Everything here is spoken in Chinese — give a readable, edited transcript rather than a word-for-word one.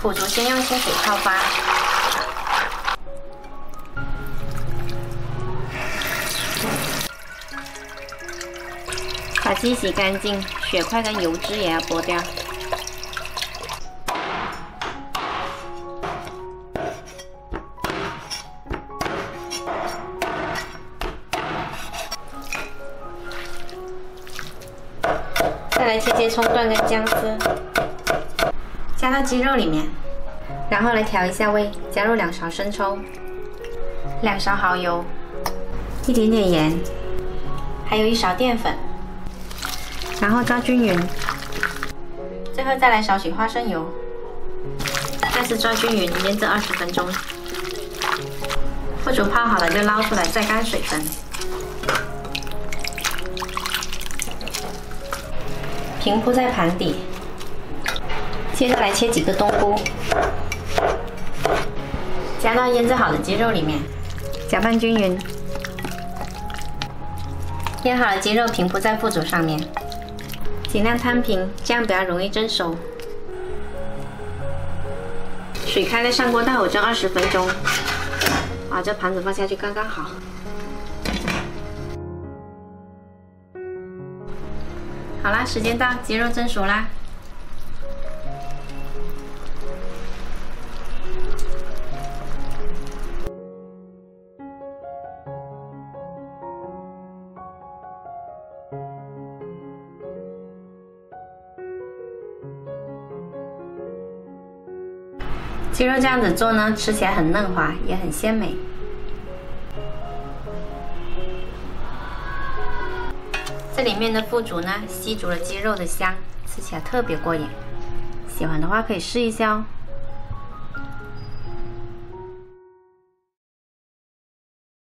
腐竹先用清水泡发，把鸡洗干净，血块跟油脂也要剥掉。再来切葱段跟姜丝，加到鸡肉里面，然后来调一下味，加入2勺生抽、2勺蚝油、一点点盐，还有1勺淀粉，然后抓均匀。最后再来少许花生油，再次抓均匀，腌制20分钟。腐竹泡好了就捞出来，晒干水分。平铺在盘底，接着来切几个冬菇，加到腌制好的鸡肉里面，搅拌均匀。腌好的鸡肉平铺在腐竹上面，尽量摊平，这样比较容易蒸熟。水开了，上锅大火蒸20分钟。把这盘子放下去刚刚好。好啦，时间到，鸡肉蒸熟啦。鸡肉这样子做呢，吃起来很嫩滑，也很鲜美。这里面的腐竹呢，吸足了鸡肉的香，吃起来特别过瘾。喜欢的话可以试一下哦。